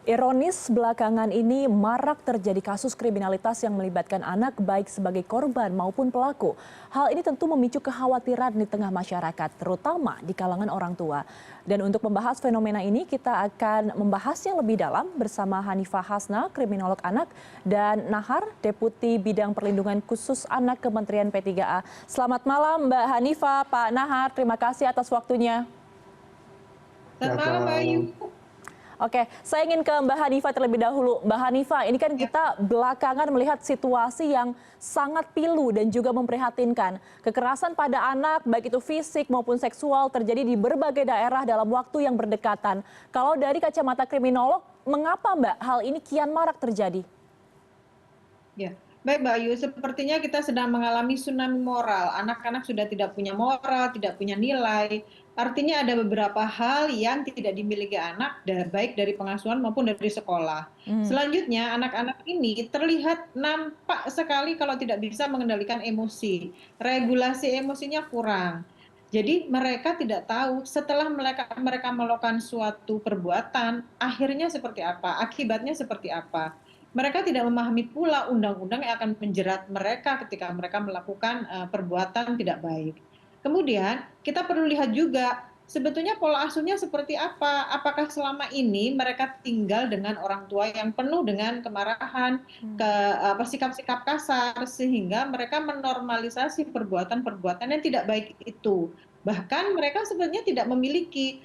Ironis, belakangan ini marak terjadi kasus kriminalitas yang melibatkan anak baik sebagai korban maupun pelaku. Hal ini tentu memicu kekhawatiran di tengah masyarakat, terutama di kalangan orang tua. Dan untuk membahas fenomena ini, kita akan membahasnya lebih dalam bersama Hanifah Hasna, kriminolog anak, dan Nahar, Deputi Bidang Perlindungan Khusus Anak Kementerian P3A. Selamat malam Mbak Hanifah, Pak Nahar, terima kasih atas waktunya. Selamat malam, Mbak Ayu. Oke, saya ingin ke Mbak Hanifah terlebih dahulu. Mbak Hanifah, ini kan kita belakangan melihat situasi yang sangat pilu dan juga memprihatinkan. Kekerasan pada anak, baik itu fisik maupun seksual, terjadi di berbagai daerah dalam waktu yang berdekatan. Kalau dari kacamata kriminolog, mengapa Mbak hal ini kian marak terjadi? Ya, baik Mbak Ayu, sepertinya kita sedang mengalami tsunami moral. Anak-anak sudah tidak punya moral, tidak punya nilai. Artinya ada beberapa hal yang tidak dimiliki anak, baik dari pengasuhan maupun dari sekolah. Selanjutnya, anak-anak ini terlihat nampak sekali kalau tidak bisa mengendalikan emosi. Regulasi emosinya kurang. Jadi mereka tidak tahu setelah mereka melakukan suatu perbuatan, akhirnya seperti apa, akibatnya seperti apa. Mereka tidak memahami pula undang-undang yang akan menjerat mereka ketika mereka melakukan perbuatan tidak baik. Kemudian kita perlu lihat juga sebetulnya pola asuhnya seperti apa. Apakah selama ini mereka tinggal dengan orang tua yang penuh dengan kemarahan, sikap-sikap kasar, sehingga mereka menormalisasi perbuatan-perbuatan yang tidak baik itu. Bahkan mereka sebenarnya tidak memiliki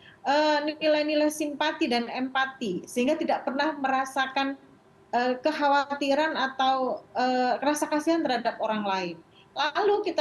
nilai-nilai simpati dan empati, sehingga tidak pernah merasakan kekhawatiran atau rasa kasihan terhadap orang lain. Lalu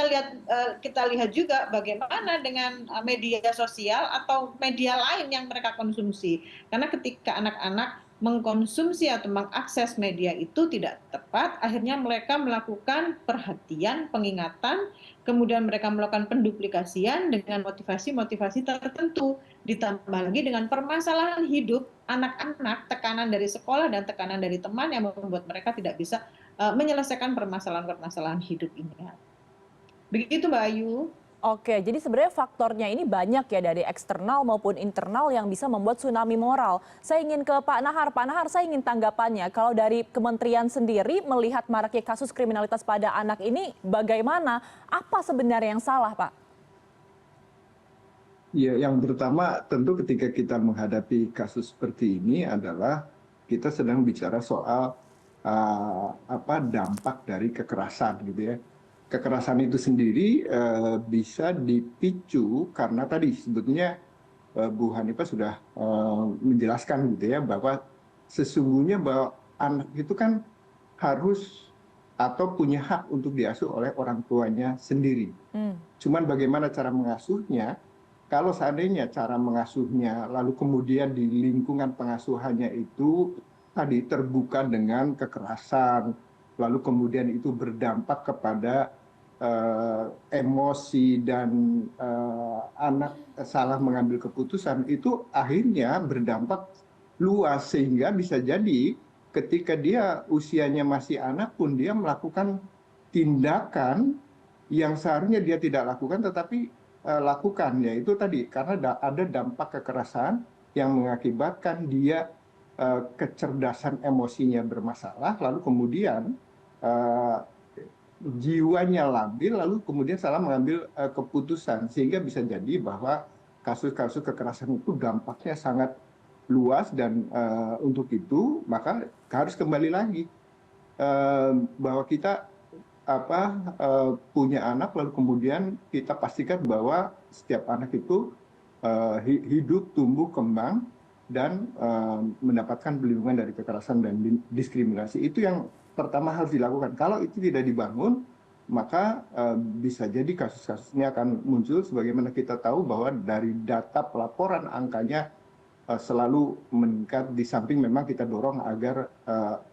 kita lihat juga bagaimana dengan media sosial atau media lain yang mereka konsumsi. Karena ketika anak-anak mengkonsumsi atau mengakses media itu tidak tepat, akhirnya mereka melakukan perhatian, pengingatan, kemudian mereka melakukan penduplikasian dengan motivasi-motivasi tertentu. Ditambah lagi dengan permasalahan hidup anak-anak, tekanan dari sekolah dan tekanan dari teman yang membuat mereka tidak bisa menyelesaikan permasalahan-permasalahan hidup ini. Begitu Mbak Ayu. Oke, jadi sebenarnya faktornya ini banyak ya dari eksternal maupun internal yang bisa membuat tsunami moral. Saya ingin ke Pak Nahar. Pak Nahar, saya ingin tanggapannya. Kalau dari kementerian sendiri melihat maraknya kasus kriminalitas pada anak ini bagaimana? Apa sebenarnya yang salah, Pak? Ya, yang pertama tentu ketika kita menghadapi kasus seperti ini adalah kita sedang bicara soal dampak dari kekerasan gitu ya. Kekerasan itu sendiri bisa dipicu karena tadi sebetulnya Bu Hanifah sudah menjelaskan gitu ya bahwa sesungguhnya bahwa anak itu kan harus atau punya hak untuk diasuh oleh orang tuanya sendiri. Cuman bagaimana cara mengasuhnya? Kalau seandainya cara mengasuhnya lalu kemudian di lingkungan pengasuhannya itu tadi terbuka dengan kekerasan, lalu kemudian itu berdampak kepada emosi dan anak salah mengambil keputusan, itu akhirnya berdampak luas sehingga bisa jadi ketika dia usianya masih anak pun dia melakukan tindakan yang seharusnya dia tidak lakukan tetapi lakukan, yaitu tadi karena ada dampak kekerasan yang mengakibatkan dia kecerdasan emosinya bermasalah, lalu kemudian jiwanya labil, lalu kemudian salah mengambil keputusan, sehingga bisa jadi bahwa kasus-kasus kekerasan itu dampaknya sangat luas dan untuk itu maka harus kembali lagi bahwa kita punya anak, lalu kemudian kita pastikan bahwa setiap anak itu hidup, tumbuh, kembang, dan mendapatkan perlindungan dari kekerasan dan diskriminasi. Itu yang pertama harus dilakukan. Kalau itu tidak dibangun, maka bisa jadi kasus-kasus ini akan muncul sebagaimana kita tahu bahwa dari data pelaporan angkanya selalu meningkat, di samping memang kita dorong agar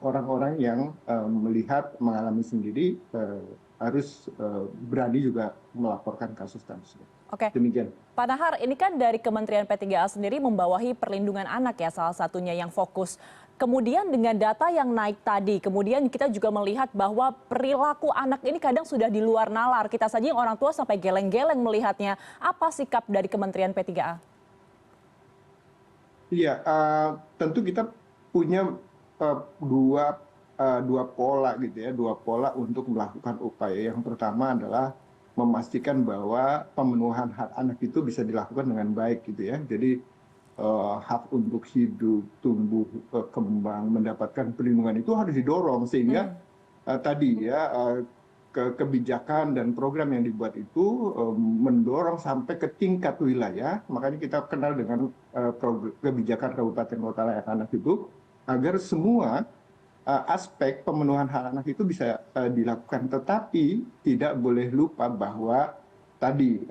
orang-orang yang melihat, mengalami sendiri harus berani juga melaporkan kasus-kasus. Oke. Demikian. Pak Nahar, ini kan dari Kementerian P3A sendiri membawahi perlindungan anak ya, salah satunya yang fokus. Kemudian dengan data yang naik tadi, kemudian kita juga melihat bahwa perilaku anak ini kadang sudah di luar nalar. Kita saja yang orang tua sampai geleng-geleng melihatnya. Apa sikap dari Kementerian P3A? Iya, tentu kita punya dua pola gitu ya, dua pola untuk melakukan upaya. Yang pertama adalah memastikan bahwa pemenuhan hak anak itu bisa dilakukan dengan baik gitu ya. Jadi hak untuk hidup, tumbuh, kembang, mendapatkan perlindungan itu harus didorong sehingga tadi ya kebijakan dan program yang dibuat itu mendorong sampai ke tingkat wilayah. Makanya kita kenal dengan kebijakan kabupaten kota layak anak itu agar semua aspek pemenuhan hak anak itu bisa dilakukan, tetapi tidak boleh lupa bahwa tadi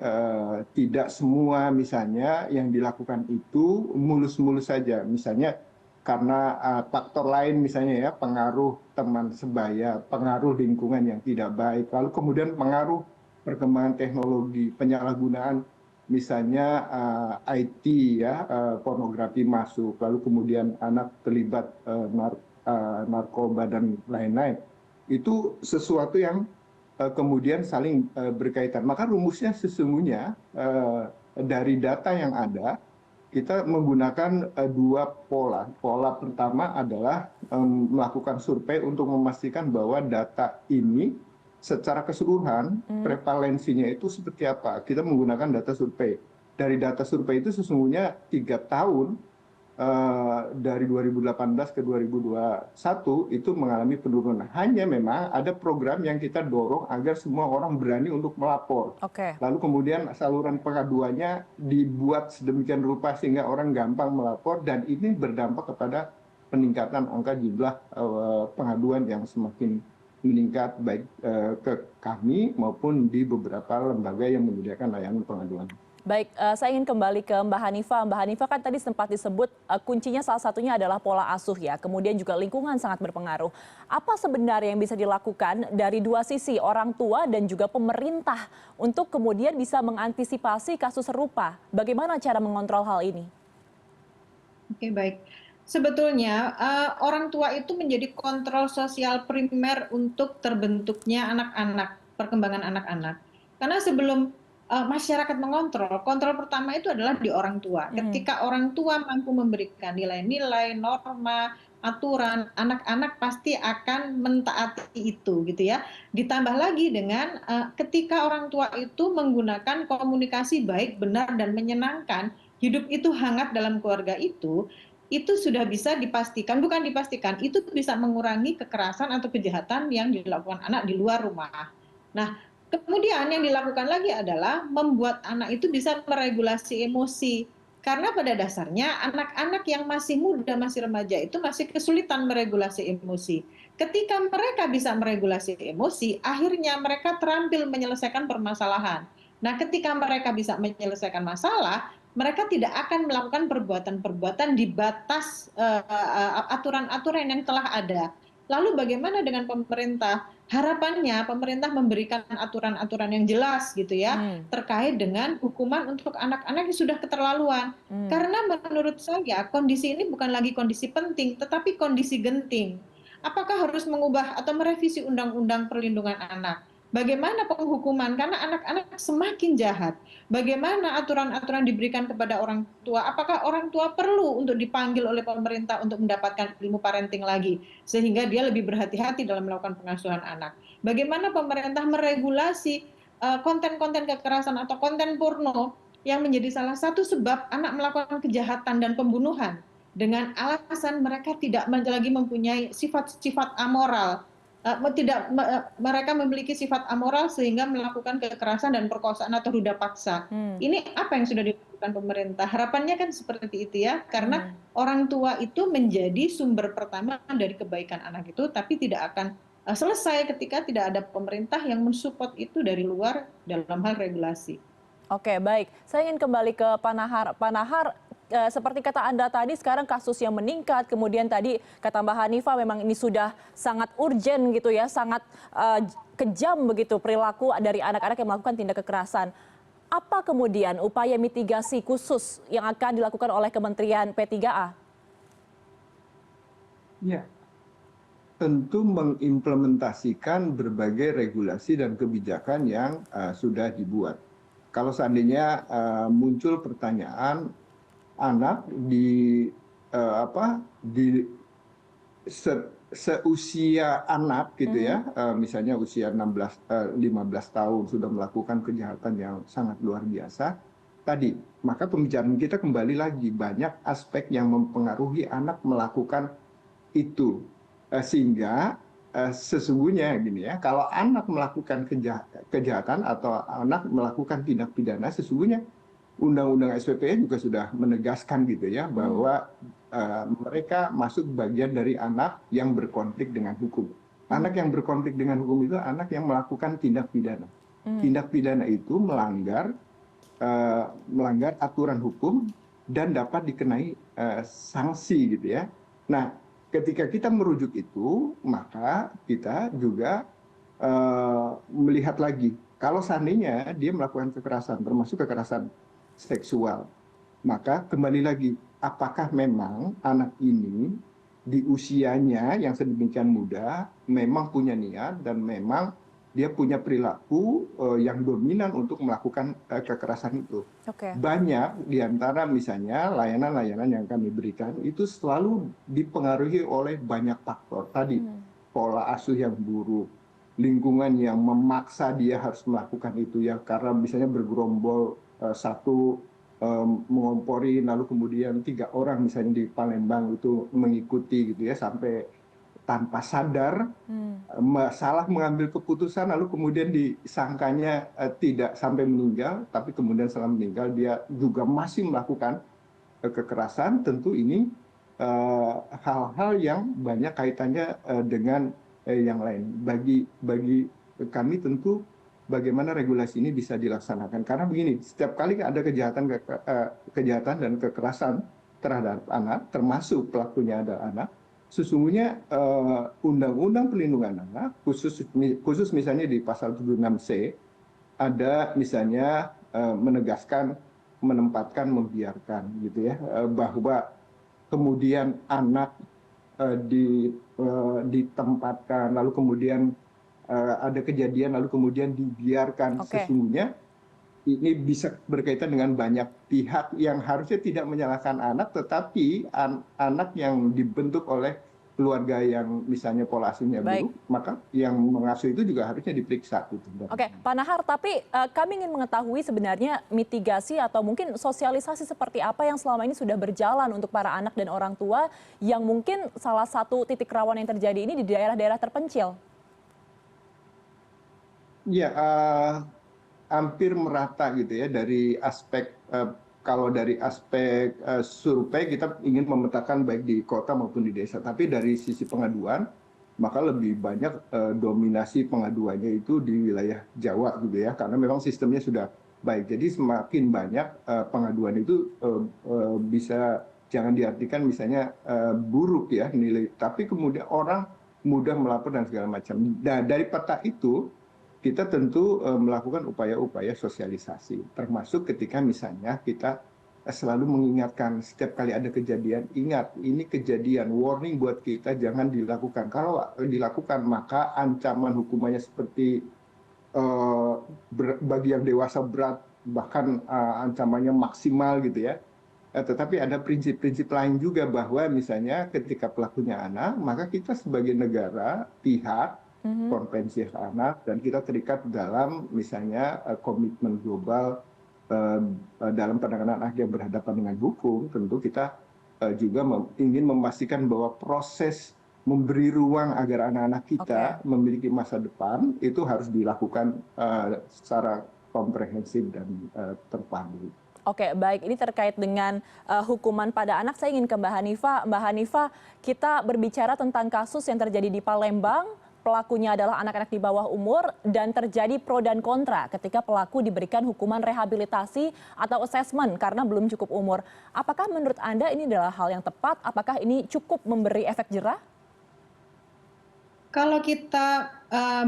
tidak semua misalnya yang dilakukan itu mulus-mulus saja. Misalnya karena faktor lain misalnya ya, pengaruh teman sebaya, pengaruh lingkungan yang tidak baik, lalu kemudian pengaruh perkembangan teknologi, penyalahgunaan misalnya IT ya, pornografi masuk, lalu kemudian anak terlibat narkoba dan lain-lain. Itu sesuatu yang kemudian saling berkaitan. Maka rumusnya sesungguhnya dari data yang ada, kita menggunakan dua pola. Pola pertama adalah melakukan survei untuk memastikan bahwa data ini secara keseluruhan prevalensinya itu seperti apa. Kita menggunakan data survei. Dari data survei itu sesungguhnya 3 tahun dari 2018 ke 2021 itu mengalami penurunan. Hanya memang ada program yang kita dorong agar semua orang berani untuk melapor. Lalu kemudian saluran pengaduannya dibuat sedemikian rupa sehingga orang gampang melapor, dan ini berdampak kepada peningkatan angka jumlah pengaduan yang semakin meningkat baik ke kami maupun di beberapa lembaga yang menyediakan layanan pengaduan. Baik, saya ingin kembali ke Mbak Hanifah. Mbak Hanifah kan tadi sempat disebut kuncinya salah satunya adalah pola asuh ya, kemudian juga lingkungan sangat berpengaruh. Apa sebenarnya yang bisa dilakukan dari dua sisi, orang tua dan juga pemerintah, untuk kemudian bisa mengantisipasi kasus serupa? Bagaimana cara mengontrol hal ini? Oke, baik. Sebetulnya orang tua itu menjadi kontrol sosial primer untuk terbentuknya anak-anak, perkembangan anak-anak. Karena sebelum masyarakat mengontrol, kontrol pertama itu adalah di orang tua. Ketika orang tua mampu memberikan nilai-nilai, norma, aturan, anak-anak pasti akan mentaati itu, gitu ya. Ditambah lagi dengan ketika orang tua itu menggunakan komunikasi baik, benar, dan menyenangkan, hidup itu hangat dalam keluarga itu sudah bisa dipastikan, bukan dipastikan, itu bisa mengurangi kekerasan atau kejahatan yang dilakukan anak di luar rumah. Nah, kemudian yang dilakukan lagi adalah membuat anak itu bisa meregulasi emosi. Karena pada dasarnya anak-anak yang masih muda, masih remaja itu masih kesulitan meregulasi emosi. Ketika mereka bisa meregulasi emosi, akhirnya mereka terampil menyelesaikan permasalahan. Nah, ketika mereka bisa menyelesaikan masalah, mereka tidak akan melakukan perbuatan-perbuatan di batas aturan-aturan yang telah ada. Lalu bagaimana dengan pemerintah? Harapannya pemerintah memberikan aturan-aturan yang jelas gitu ya, terkait dengan hukuman untuk anak-anak yang sudah keterlaluan. Karena menurut saya kondisi ini bukan lagi kondisi penting, tetapi kondisi genting. Apakah harus mengubah atau merevisi Undang-Undang Perlindungan Anak? Bagaimana penghukuman? Karena anak-anak semakin jahat. Bagaimana aturan-aturan diberikan kepada orang tua? Apakah orang tua perlu untuk dipanggil oleh pemerintah untuk mendapatkan ilmu parenting lagi, sehingga dia lebih berhati-hati dalam melakukan pengasuhan anak? Bagaimana pemerintah meregulasi konten-konten kekerasan atau konten porno yang menjadi salah satu sebab anak melakukan kejahatan dan pembunuhan dengan alasan mereka tidak lagi mempunyai sifat-sifat amoral. Mereka memiliki sifat amoral sehingga melakukan kekerasan dan perkosaan atau ruda paksa. Ini apa yang sudah dilakukan pemerintah? Harapannya kan seperti itu ya, karena orang tua itu menjadi sumber pertama dari kebaikan anak itu, tapi tidak akan selesai ketika tidak ada pemerintah yang mensupport itu dari luar dalam hal regulasi. Oke, baik. Saya ingin kembali ke Pak Nahar. Pak Nahar, seperti kata Anda tadi, sekarang kasus yang meningkat, kemudian tadi kata Mbak Hanifah memang ini sudah sangat urgent gitu ya, sangat kejam begitu perilaku dari anak-anak yang melakukan tindak kekerasan. Apa kemudian upaya mitigasi khusus yang akan dilakukan oleh Kementerian P3A? Ya, tentu mengimplementasikan berbagai regulasi dan kebijakan yang sudah dibuat. Kalau seandainya muncul pertanyaan, anak seusia anak gitu ya, Mhm. misalnya usia 15 tahun sudah melakukan kejahatan yang sangat luar biasa tadi, maka pembicaraan kita kembali lagi banyak aspek yang mempengaruhi anak melakukan itu. Sehingga sesungguhnya gini ya, kalau anak melakukan kejahatan atau anak melakukan tindak pidana, sesungguhnya Undang-Undang SPP juga sudah menegaskan gitu ya Mhm. bahwa mereka masuk bagian dari anak yang berkonflik dengan hukum. Mhm. Anak yang berkonflik dengan hukum itu anak yang melakukan tindak pidana. Mhm. Tindak pidana itu melanggar aturan hukum dan dapat dikenai sanksi gitu ya. Nah, ketika kita merujuk itu, maka kita juga melihat lagi kalau seandainya dia melakukan kekerasan, termasuk kekerasan seksual, maka kembali lagi, apakah memang anak ini di usianya yang sedemikian muda memang punya niat dan memang dia punya perilaku yang dominan untuk melakukan kekerasan itu. Oke. Banyak di antara misalnya layanan-layanan yang kami berikan itu selalu dipengaruhi oleh banyak faktor. Tadi, Mhm. pola asuh yang buruk, lingkungan yang memaksa dia harus melakukan itu ya, karena misalnya bergerombol satu mengompori, lalu kemudian 3 orang misalnya di Palembang itu mengikuti gitu ya, sampai tanpa sadar Mhm. salah mengambil keputusan, lalu kemudian disangkanya tidak sampai meninggal, tapi kemudian setelah meninggal dia juga masih melakukan kekerasan. Tentu ini hal-hal yang banyak kaitannya dengan yang lain. Bagi kami tentu bagaimana regulasi ini bisa dilaksanakan. Karena begini, setiap kali ada kejahatan dan kekerasan terhadap anak, termasuk pelakunya adalah anak, sesungguhnya Undang-Undang Perlindungan Anak, khusus misalnya di pasal 76C, ada misalnya menegaskan, menempatkan, membiarkan gitu ya, bahwa kemudian anak ditempatkan, lalu kemudian ada kejadian, lalu kemudian dibiarkan, Oke. sesungguhnya ini bisa berkaitan dengan banyak pihak yang harusnya tidak menyalahkan anak, tetapi anak yang dibentuk oleh keluarga yang misalnya pola asuhnya Baik. buruk, maka yang mengasuh itu juga harusnya diperiksa gitu. Oke, Pak Nahar, tapi kami ingin mengetahui sebenarnya mitigasi atau mungkin sosialisasi seperti apa yang selama ini sudah berjalan untuk para anak dan orang tua yang mungkin salah satu titik rawan yang terjadi ini di daerah-daerah terpencil. Ya, hampir merata gitu ya dari aspek kalau dari aspek survei kita ingin memetakan baik di kota maupun di desa, tapi dari sisi pengaduan maka lebih banyak dominasi pengaduannya itu di wilayah Jawa gitu ya, karena memang sistemnya sudah baik. Jadi semakin banyak pengaduan itu bisa, jangan diartikan misalnya buruk ya nilai, tapi kemudian orang mudah melapor dan segala macam. Nah, dari peta itu kita tentu melakukan upaya-upaya sosialisasi, termasuk ketika misalnya kita selalu mengingatkan setiap kali ada kejadian, ingat ini kejadian, warning buat kita jangan dilakukan. Kalau dilakukan maka ancaman hukumannya seperti bagi yang dewasa berat, bahkan ancamannya maksimal gitu ya. Tetapi ada prinsip-prinsip lain juga bahwa misalnya ketika pelakunya anak, maka kita sebagai negara, pihak, Mhm. konvensi hak anak, dan kita terikat dalam misalnya komitmen global dalam penanganan anak yang berhadapan dengan hukum. Tentu kita juga ingin memastikan bahwa proses memberi ruang agar anak-anak kita Oke. memiliki masa depan itu harus dilakukan secara komprehensif dan terpadu. Oke, baik. Ini terkait dengan hukuman pada anak. Saya ingin ke Mbak Hanifah. Mbak Hanifah, kita berbicara tentang kasus yang terjadi di Palembang. Pelakunya adalah anak-anak di bawah umur dan terjadi pro dan kontra ketika pelaku diberikan hukuman rehabilitasi atau asesmen karena belum cukup umur. Apakah menurut Anda ini adalah hal yang tepat? Apakah ini cukup memberi efek jerah? Kalau kita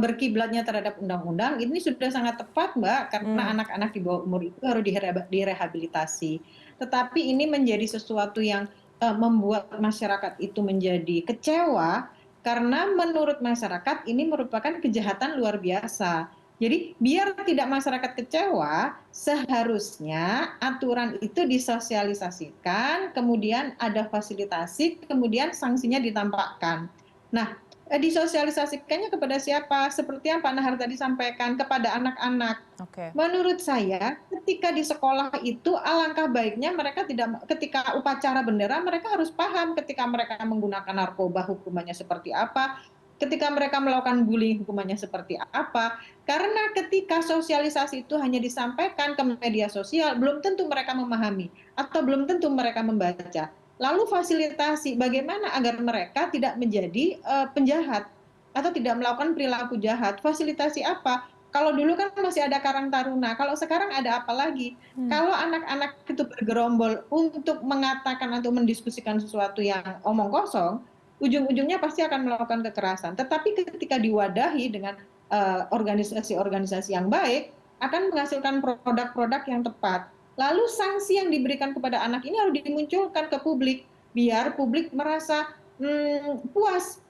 berkiblatnya terhadap undang-undang, ini sudah sangat tepat, Mbak, karena Hmm. anak-anak di bawah umur itu harus direhabilitasi. Tetapi ini menjadi sesuatu yang membuat masyarakat itu menjadi kecewa, karena menurut masyarakat ini merupakan kejahatan luar biasa. Jadi biar tidak masyarakat kecewa, seharusnya aturan itu disosialisasikan, kemudian ada fasilitasi, kemudian sanksinya ditampakkan. Nah, disosialisasikannya kepada siapa? Seperti yang Pak Nahar tadi sampaikan, kepada anak-anak. Oke. Menurut saya, ketika di sekolah itu alangkah baiknya mereka tidak, ketika upacara bendera mereka harus paham ketika mereka menggunakan narkoba hukumannya seperti apa, ketika mereka melakukan bullying hukumannya seperti apa. Karena ketika sosialisasi itu hanya disampaikan ke media sosial, belum tentu mereka memahami atau belum tentu mereka membaca. Lalu fasilitasi bagaimana agar mereka tidak menjadi penjahat atau tidak melakukan perilaku jahat. Fasilitasi apa? Kalau dulu kan masih ada Karang Taruna, kalau sekarang ada apa lagi? Kalau anak-anak itu bergerombol untuk mengatakan atau mendiskusikan sesuatu yang omong kosong, ujung-ujungnya pasti akan melakukan kekerasan. Tetapi ketika diwadahi dengan organisasi-organisasi yang baik, akan menghasilkan produk-produk yang tepat. Lalu sanksi yang diberikan kepada anak ini harus dimunculkan ke publik, biar publik merasa puas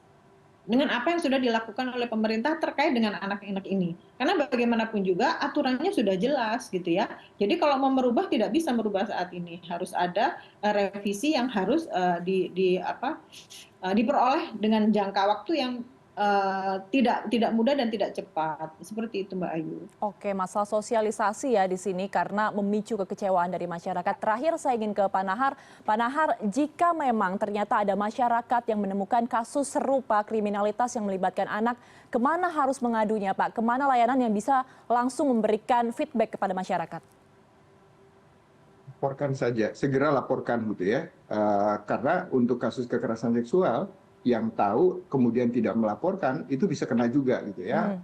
dengan apa yang sudah dilakukan oleh pemerintah terkait dengan anak-anak ini. Karena bagaimanapun juga aturannya sudah jelas gitu ya. Jadi kalau mau merubah tidak bisa merubah saat ini. Harus ada revisi yang harus diperoleh dengan jangka waktu yang tidak mudah dan tidak cepat. Seperti itu Mbak Ayu. Oke, masalah sosialisasi ya di sini karena memicu kekecewaan dari masyarakat. Terakhir saya ingin ke Pak Nahar. Pak Nahar, jika memang ternyata ada masyarakat yang menemukan kasus serupa kriminalitas yang melibatkan anak, kemana harus mengadunya Pak? Kemana layanan yang bisa langsung memberikan feedback kepada masyarakat? Laporkan saja, segera laporkan gitu ya. Karena untuk kasus kekerasan seksual, yang tahu kemudian tidak melaporkan, itu bisa kena juga gitu ya.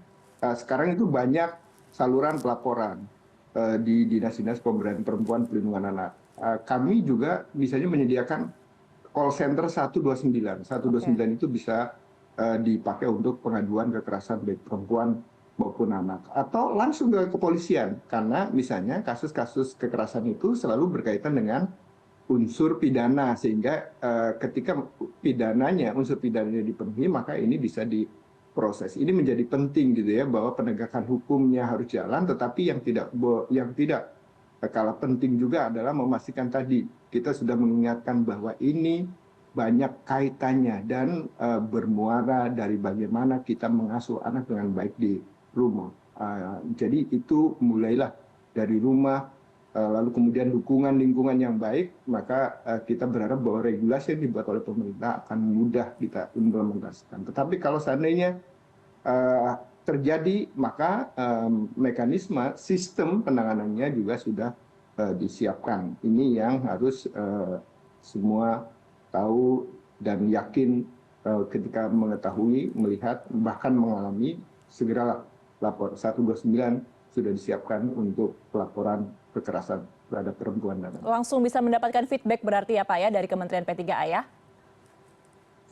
Sekarang itu banyak saluran pelaporan di Dinas-Dinas Pemberdayaan Perempuan Perlindungan Anak. Kami juga misalnya menyediakan call center 129. 129 itu bisa dipakai untuk pengaduan kekerasan baik perempuan maupun anak. Atau langsung ke kepolisian, karena misalnya kasus-kasus kekerasan itu selalu berkaitan dengan unsur pidana, sehingga ketika unsur pidananya dipenuhi, maka ini bisa diproses. Ini menjadi penting gitu ya, bahwa penegakan hukumnya harus jalan, tetapi yang tidak kalah penting juga adalah memastikan tadi kita sudah mengingatkan bahwa ini banyak kaitannya dan bermuara dari bagaimana kita mengasuh anak dengan baik di rumah. Jadi itu mulailah dari rumah, lalu kemudian dukungan lingkungan yang baik, maka kita berharap bahwa regulasi yang dibuat oleh pemerintah akan mudah kita implementasikan. Tetapi kalau seandainya terjadi, maka mekanisme sistem penanganannya juga sudah disiapkan. Ini yang harus semua tahu dan yakin ketika mengetahui, melihat, bahkan mengalami, segeralah lapor. 129 sudah disiapkan untuk pelaporan kekerasan terhadap perempuan dan anak. Langsung bisa mendapatkan feedback berarti ya Pak ya dari Kementerian P3A ya?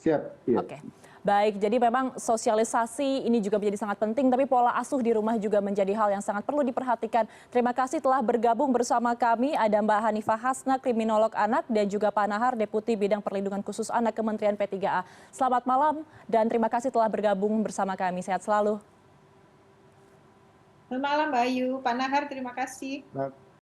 Siap. Iya. Oke. Baik, jadi memang sosialisasi ini juga menjadi sangat penting, tapi pola asuh di rumah juga menjadi hal yang sangat perlu diperhatikan. Terima kasih telah bergabung bersama kami. Ada Mbak Hanifah Hasna, kriminolog anak, dan juga Pak Nahar, Deputi Bidang Perlindungan Khusus Anak Kementerian P3A. Selamat malam dan terima kasih telah bergabung bersama kami. Sehat selalu. Selamat malam Mbak Ayu, Pak Nahar terima kasih.